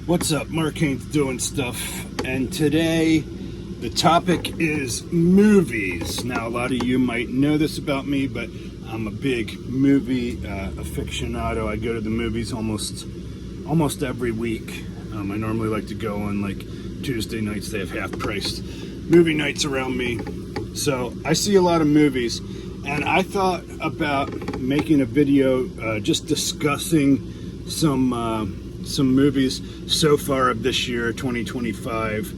What's up? Mark Haynes doing stuff, and today the topic is movies. Now, a lot of you might know this about me, but I'm a big movie aficionado. I go to the movies almost every week. I normally like to go on like Tuesday nights. They have half-priced movie nights around me, so I see a lot of movies. And I thought about making a video just discussing some movies so far of this year, 2025.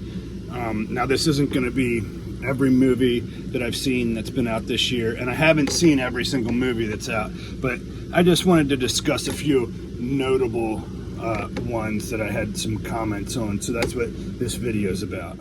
Now, this isn't going to be every movie that I've seen that's been out this year, and I haven't seen every single movie that's out, but I just wanted to discuss a few notable ones that I had some comments on, so that's what this video is about.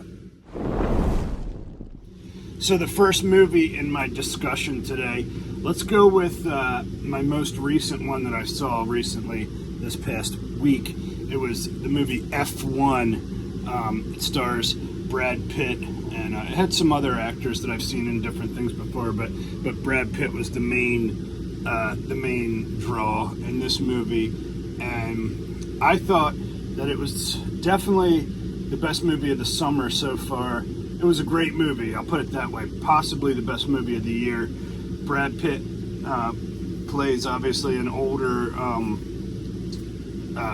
So the first movie in my discussion today, let's go with my most recent one that I saw recently this past week. It was the movie F1. It stars Brad Pitt, and it had some other actors that I've seen in different things before, but Brad Pitt was the main draw in this movie, and I thought that it was definitely the best movie of the summer so far. It was a great movie, I'll put it that way. Possibly the best movie of the year. Brad Pitt plays obviously an older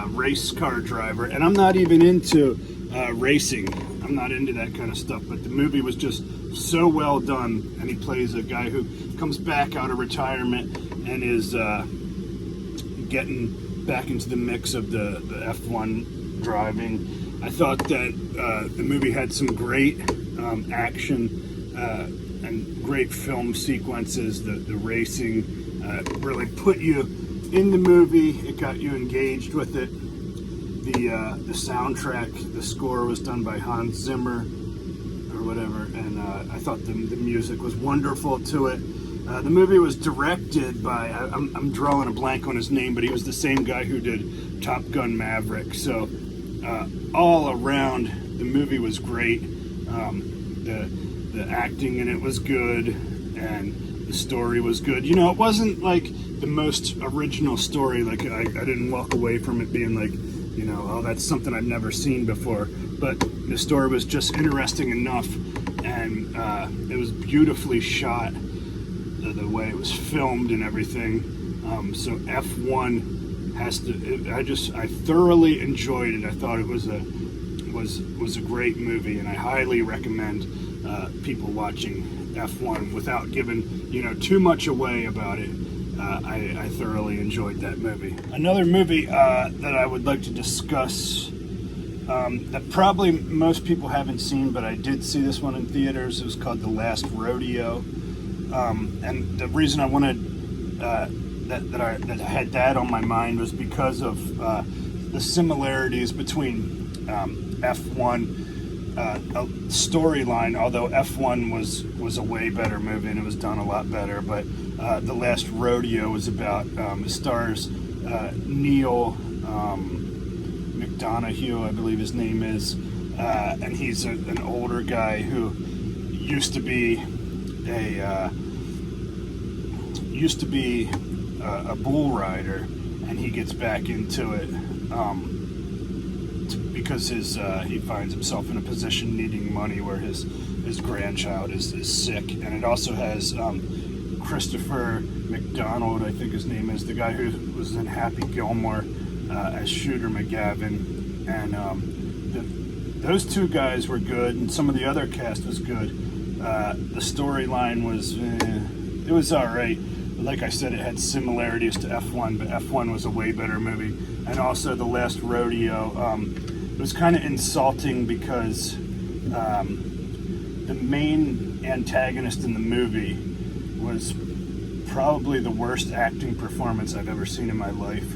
race car driver, and I'm not even into racing. I'm not into that kind of stuff, but the movie was just so well done, and he plays a guy who comes back out of retirement and is getting back into the mix of the F1 driving. I thought that the movie had some great action and great film sequences. The racing really put you in the movie. It got you engaged with it. The soundtrack, the score was done by Hans Zimmer or whatever, and I thought the music was wonderful to it. The movie was directed by, I'm drawing a blank on his name, but he was the same guy who did Top Gun Maverick. So all around, the movie was great. The acting in it was good, and the story was good. You know, it wasn't like the most original story. Like I didn't walk away from it being like, you know, oh, that's something I've never seen before. But the story was just interesting enough, and it was beautifully shot, the way it was filmed and everything. So F1 has to. I thoroughly enjoyed it. I thought it was a great movie, and I highly recommend people watching F1 without giving too much away about it. I thoroughly enjoyed that movie. Another movie that I would like to discuss that probably most people haven't seen, but I did see this one in theaters. It was called The Last Rodeo, and the reason I wanted that I had that on my mind was because of the similarities between F1 storyline, although F1 was a way better movie and it was done a lot better, but The Last Rodeo was about, it stars Neil McDonough, I believe his name is, and he's an older guy who used to be a bull rider, and he gets back into it because he finds himself in a position needing money where his grandchild is sick. And it also has Christopher McDonald, I think his name is, the guy who was in Happy Gilmore as Shooter McGavin, and those two guys were good, and some of the other cast was good. The storyline was it was all right. Like I said, it had similarities to F1, but F1 was a way better movie. And also The Last Rodeo, it was kind of insulting because the main antagonist in the movie was probably the worst acting performance I've ever seen in my life.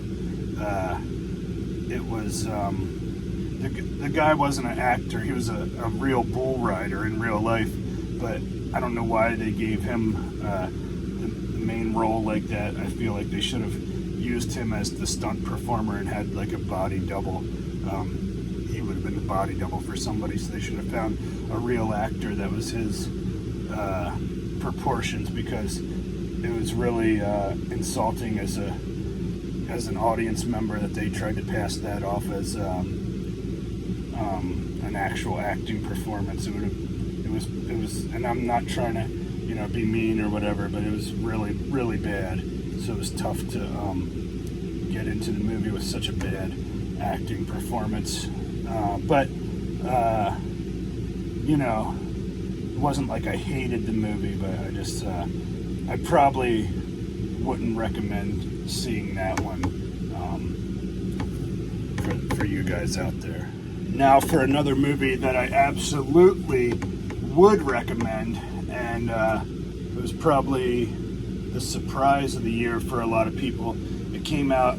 It was the guy wasn't an actor; he was a real bull rider in real life. But I don't know why they gave him the main role like that. I feel like they should have used him as the stunt performer and had like a body double. He would have been the body double for somebody, so they should have found a real actor that was his proportions, because it was really insulting as an audience member that they tried to pass that off as an actual acting performance. It was, and I'm not trying to, be mean or whatever, but it was really, really bad. So it was tough to get into the movie with such a bad acting performance. But it wasn't like I hated the movie, but I probably wouldn't recommend seeing that one for you guys out there. Now for another movie that I absolutely would recommend, and it was probably the surprise of the year for a lot of people. It came out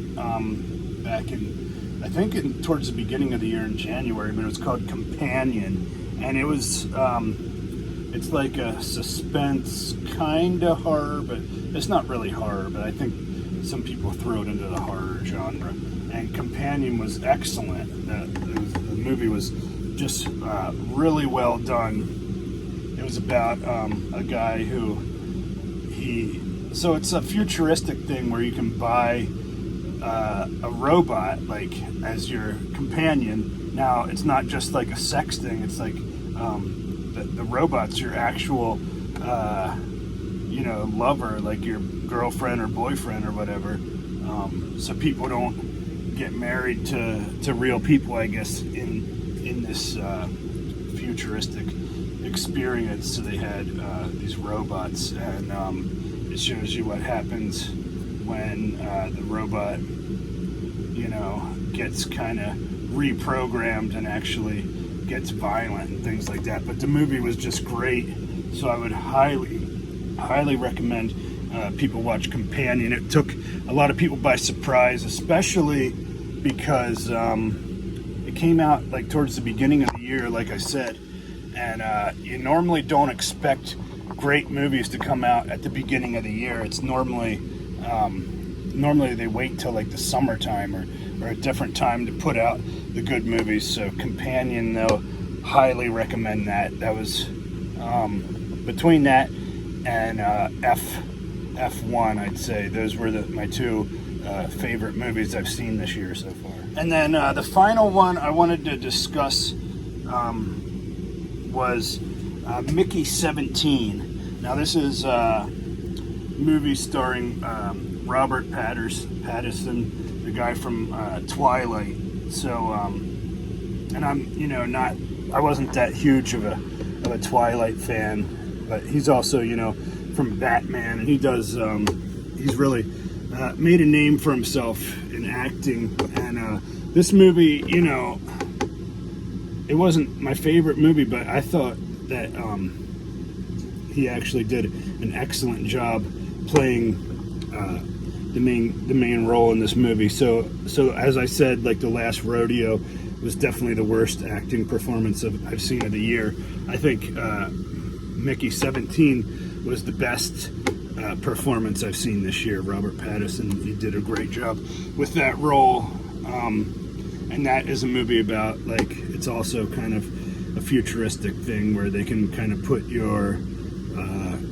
back in, I think, towards the beginning of the year in January, but it was called Companion, and it was it's like a suspense kind of horror, but it's not really horror, but I think some people throw it into the horror genre. And Companion was excellent. The movie was just really well done. It was about a guy who so it's a futuristic thing where you can buy a robot like as your companion. Now it's not just like a sex thing. It's like the robot's your actual lover, like your girlfriend or boyfriend or whatever. So people don't get married to real people, I guess, in this futuristic experience. So they had these robots, and it shows you what happens when the robot, gets kind of reprogrammed and actually gets violent and things like that. But the movie was just great, so I would highly recommend people watch Companion. It took a lot of people by surprise, especially because it came out like towards the beginning of the year, like I said, and you normally don't expect great movies to come out at the beginning of the year. It's normally they wait till like the summertime or a different time to put out the good movies. So Companion, though, highly recommend that. That was between that and F1, I'd say those were my two favorite movies I've seen this year so far. And then the final one I wanted to discuss was Mickey 17. Now this is a movie starring Robert Pattinson, the guy from Twilight. So, and I wasn't that huge of a Twilight fan, but he's also, from Batman, and he does, he's really made a name for himself in acting. And this movie, it wasn't my favorite movie, but I thought that he actually did an excellent job playing the main role in this movie. So as I said, like the last Rodeo was definitely the worst acting performance I've seen of the year. I think Mickey 17 was the best performance I've seen this year. Robert Pattinson, he did a great job with that role. And that is a movie about, like, it's also kind of a futuristic thing where they can kind of put your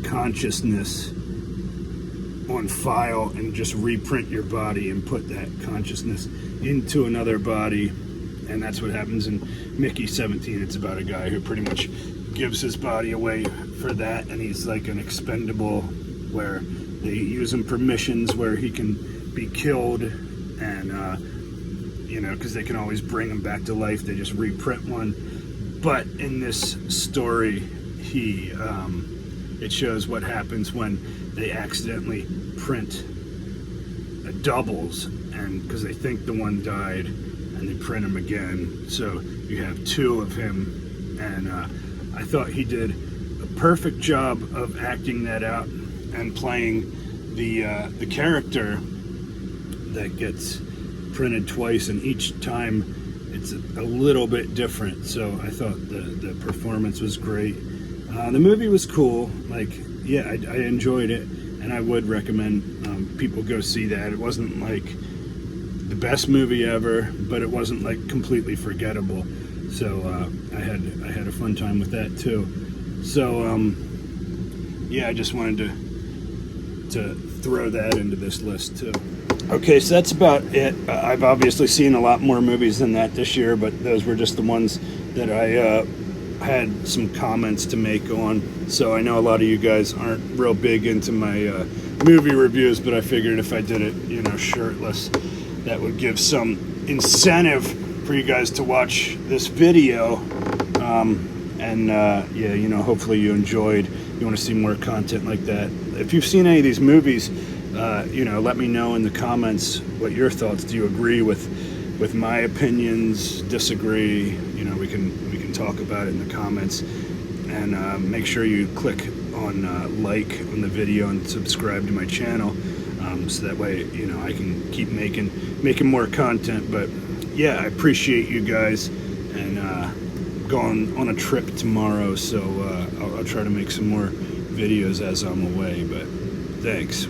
consciousness on file and just reprint your body and put that consciousness into another body. And that's what happens in Mickey 17. It's about a guy who pretty much gives his body away for that, and he's like an expendable, where they use him for missions where he can be killed, and because they can always bring him back to life, they just reprint one. But in this story, it shows what happens when they accidentally print doubles, and because they think the one died, and they print him again, so you have two of him. And I thought he did a perfect job of acting that out and playing the character that gets printed twice, and each time it's a little bit different. So I thought the performance was great. The movie was cool. Like, yeah, I enjoyed it, and I would recommend people go see that. It wasn't like the best movie ever, but it wasn't like completely forgettable. So I had a fun time with that too. So yeah, I just wanted to throw that into this list too. Okay, so that's about it. I've obviously seen a lot more movies than that this year, but those were just the ones that I had some comments to make on. So I know a lot of you guys aren't real big into my movie reviews, but I figured if I did it, shirtless, that would give some incentive for you guys to watch this video. Yeah, hopefully you enjoyed. You want to see more content like that. If you've seen any of these movies, let me know in the comments what your thoughts. Do you agree with my opinions? Disagree? We can talk about it in the comments. And make sure you click on like on the video and subscribe to my channel, so that way I can keep making more content. But yeah, I appreciate you guys, and going on a trip tomorrow, so I'll try to make some more videos as I'm away. But thanks.